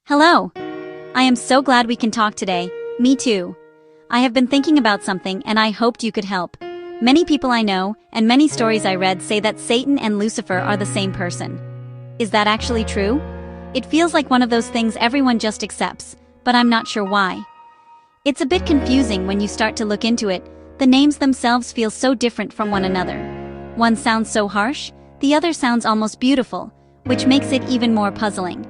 Hello! I am so glad we can talk today. Me too. I have been thinking about something and I hoped you could help. Many people I know, and many stories I read say that Satan and Lucifer are the same person. Is that actually true? It feels like one of those things everyone just accepts, but I'm not sure why. It's a bit confusing when you start to look into it. The names themselves feel so different from one another. One sounds so harsh, the other sounds almost beautiful, which makes it even more puzzling.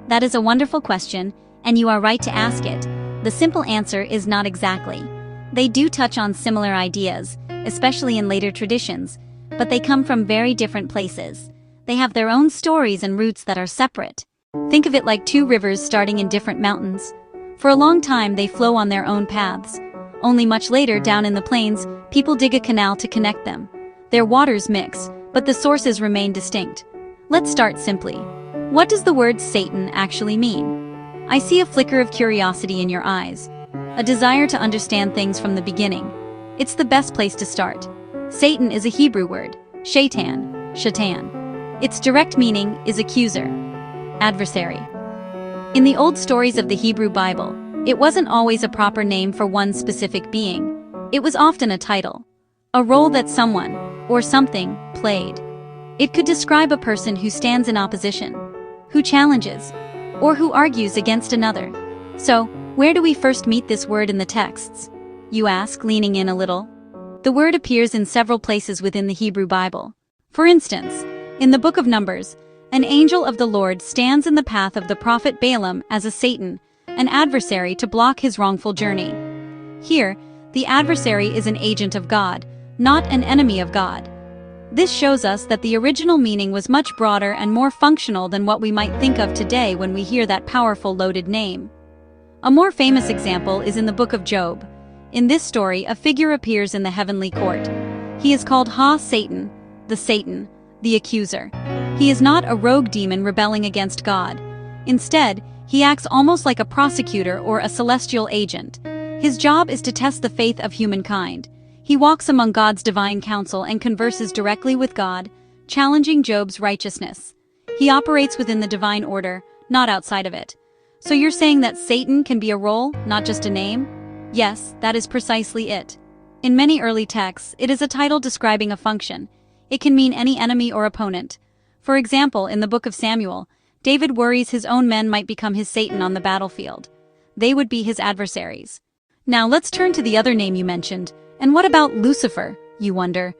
That is a wonderful question, and you are right to ask it. The simple answer is not exactly. They do touch on similar ideas, especially in later traditions, but they come from very different places. They have their own stories and roots that are separate. Think of it like two rivers starting in different mountains. For a long time they flow on their own paths. Only much later, down in the plains, people dig a canal to connect them. Their waters mix, but the sources remain distinct. Let's start simply. What does the word Satan actually mean? I see a flicker of curiosity in your eyes. A desire to understand things from the beginning. It's the best place to start. Satan is a Hebrew word, shaitan. Its direct meaning is accuser, adversary. In the old stories of the Hebrew Bible, it wasn't always a proper name for one specific being. It was often a title, a role that someone, or something, played. It could describe a person who stands in opposition, who challenges, or who argues against another. So, where do we first meet this word in the texts? You ask, leaning in a little. The word appears in several places within the Hebrew Bible. For instance, in the book of Numbers, an angel of the Lord stands in the path of the prophet Balaam as a Satan, an adversary to block his wrongful journey. Here, the adversary is an agent of God, not an enemy of God. This shows us that the original meaning was much broader and more functional than what we might think of today when we hear that powerful loaded name. A more famous example is in the book of Job. In this story, a figure appears in the heavenly court. He is called Satan, the accuser. He is not a rogue demon rebelling against God. Instead, he acts almost like a prosecutor or a celestial agent. His job is to test the faith of humankind. He walks among God's divine counsel and converses directly with God, challenging Job's righteousness. He operates within the divine order, not outside of it. So you're saying that Satan can be a role, not just a name? Yes, that is precisely it. In many early texts, it is a title describing a function. It can mean any enemy or opponent. For example, in the book of Samuel, David worries his own men might become his Satan on the battlefield. They would be his adversaries. Now let's turn to the other name you mentioned. And what about Lucifer, you wonder?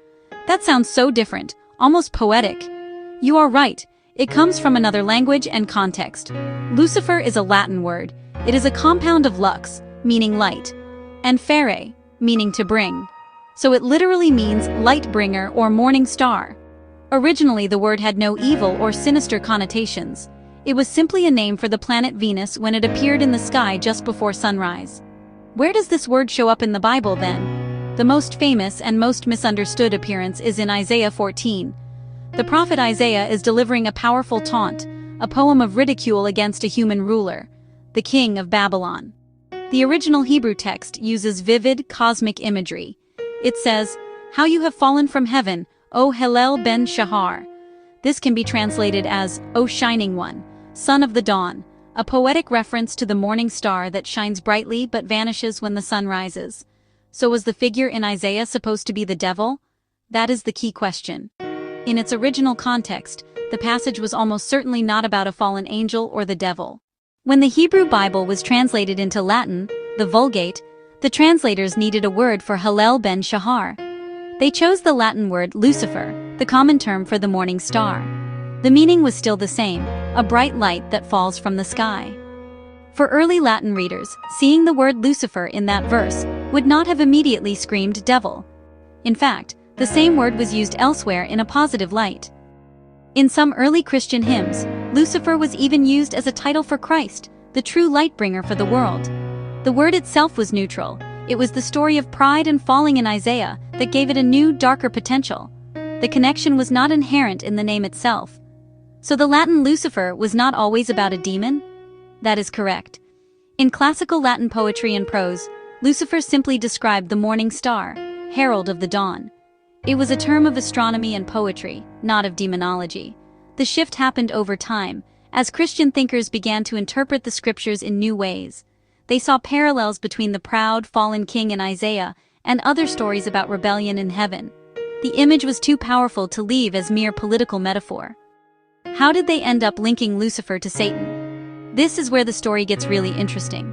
That sounds so different, almost poetic. You are right, it comes from another language and context. Lucifer is a Latin word. It is a compound of lux, meaning light, and fere, meaning to bring. So it literally means light bringer or morning star. Originally, the word had no evil or sinister connotations. It was simply a name for the planet Venus when it appeared in the sky just before sunrise. Where does this word show up in the Bible then? The most famous and most misunderstood appearance is in Isaiah 14. The prophet Isaiah is delivering a powerful taunt, a poem of ridicule against a human ruler, the king of Babylon. The original Hebrew text uses vivid, cosmic imagery. It says, "How you have fallen from heaven, O Hillel ben Shahar." This can be translated as, "O shining one, son of the dawn," a poetic reference to the morning star that shines brightly but vanishes when the sun rises. So was the figure in Isaiah supposed to be the devil? That is the key question. In its original context, the passage was almost certainly not about a fallen angel or the devil. When the Hebrew Bible was translated into Latin, the Vulgate, the translators needed a word for Hillel ben Shahar. They chose the Latin word Lucifer, the common term for the morning star. The meaning was still the same, a bright light that falls from the sky. For early Latin readers, seeing the word Lucifer in that verse would not have immediately screamed devil. In fact, the same word was used elsewhere in a positive light. In some early Christian hymns, Lucifer was even used as a title for Christ, the true light bringer for the world. The word itself was neutral. It was the story of pride and falling in Isaiah that gave it a new, darker potential. The connection was not inherent in the name itself. So the Latin Lucifer was not always about a demon? That is correct. In classical Latin poetry and prose, Lucifer simply described the morning star, herald of the dawn. It was a term of astronomy and poetry, not of demonology. The shift happened over time, As Christian thinkers began to interpret the scriptures in new ways, they saw parallels between the proud, fallen king in Isaiah and other stories about rebellion in heaven. The image was too powerful to leave as mere political metaphor. How did they end up linking Lucifer to Satan? This is where the story gets really interesting.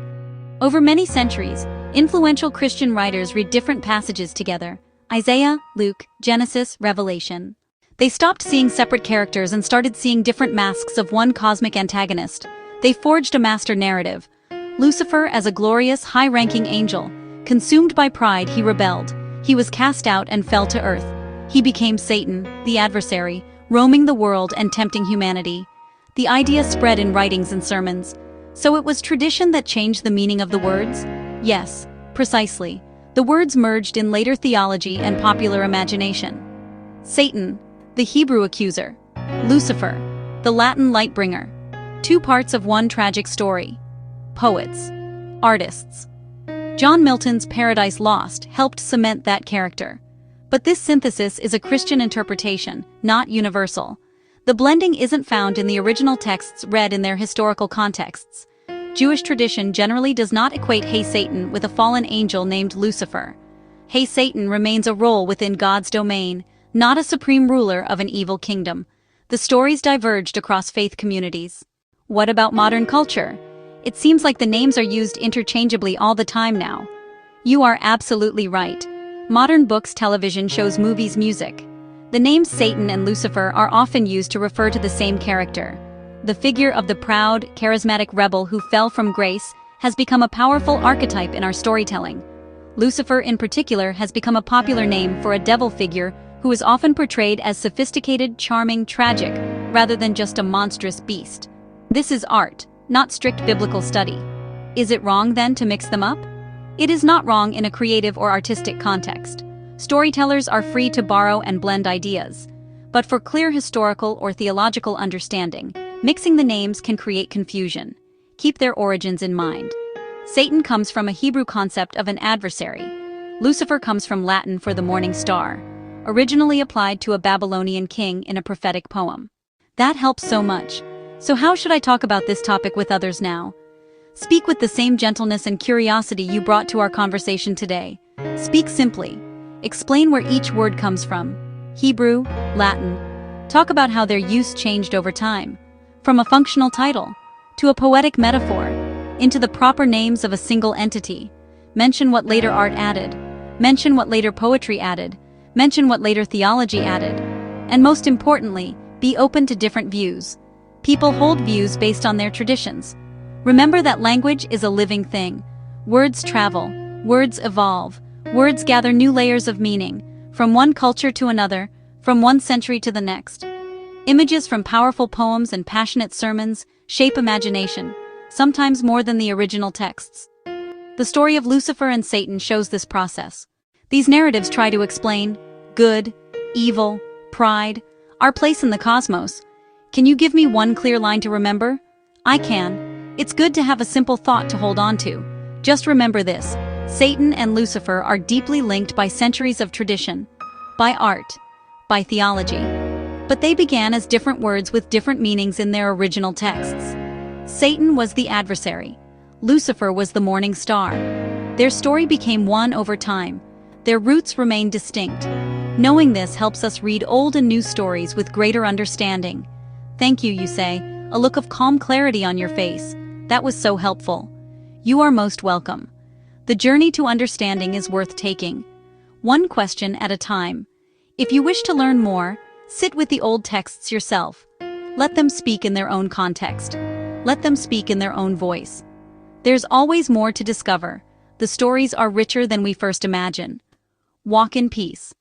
Over many centuries, influential Christian writers read different passages together: Isaiah, Luke, Genesis, Revelation. They stopped seeing separate characters and started seeing different masks of one cosmic antagonist. They forged a master narrative. Lucifer as a glorious, high-ranking angel. Consumed by pride, he rebelled. He was cast out and fell to earth. He became Satan, the adversary, roaming the world and tempting humanity. The idea spread in writings and sermons. So it was tradition that changed the meaning of the words? Yes, precisely. The words merged in later theology and popular imagination. Satan, the Hebrew accuser. Lucifer, the Latin light-bringer. Two parts of one tragic story. Poets. Artists. John Milton's Paradise Lost helped cement that character. But this synthesis is a Christian interpretation, not universal. The blending isn't found in the original texts read in their historical contexts. Jewish tradition generally does not equate Hey Satan with a fallen angel named Lucifer. Hey Satan remains a role within God's domain, not a supreme ruler of an evil kingdom. The stories diverged across faith communities. What about modern culture? It seems like the names are used interchangeably all the time now. You are absolutely right. Modern books, television shows, movies, music. The names Satan and Lucifer are often used to refer to the same character. The figure of the proud, charismatic rebel who fell from grace has become a powerful archetype in our storytelling. Lucifer in particular has become a popular name for a devil figure who is often portrayed as sophisticated, charming, tragic, rather than just a monstrous beast. This is art, not strict biblical study. Is it wrong then to mix them up? It is not wrong in a creative or artistic context. Storytellers are free to borrow and blend ideas. But for clear historical or theological understanding, mixing the names can create confusion. Keep their origins in mind. Satan comes from a Hebrew concept of an adversary. Lucifer comes from Latin for the morning star, originally applied to a Babylonian king in a prophetic poem. That helps so much. So how should I talk about this topic with others now? Speak with the same gentleness and curiosity you brought to our conversation today. Speak simply. Explain where each word comes from. Hebrew, Latin. Talk about how their use changed over time. From a functional title, to a poetic metaphor, into the proper names of a single entity. Mention what later art added. Mention what later poetry added. Mention what later theology added. And most importantly, be open to different views. People hold views based on their traditions. Remember that language is a living thing. Words travel, words evolve, words gather new layers of meaning, from one culture to another, from one century to the next. Images from powerful poems and passionate sermons shape imagination, sometimes more than the original texts. The story of Lucifer and Satan shows this process. These narratives try to explain good, evil, pride, our place in the cosmos. Can you give me one clear line to remember? I can. It's good to have a simple thought to hold on to. Just remember this: Satan and Lucifer are deeply linked by centuries of tradition, by art, by theology. But they began as different words with different meanings in their original texts. Satan was the adversary. Lucifer was the morning star. Their story became one over time. Their roots remain distinct. Knowing this helps us read old and new stories with greater understanding. Thank you, you say, a look of calm clarity on your face. That was so helpful. You are most welcome. The journey to understanding is worth taking, one question at a time. If you wish to learn more, sit with the old texts yourself. Let them speak in their own context. Let them speak in their own voice. There's always more to discover. The stories are richer than we first imagine. Walk in peace.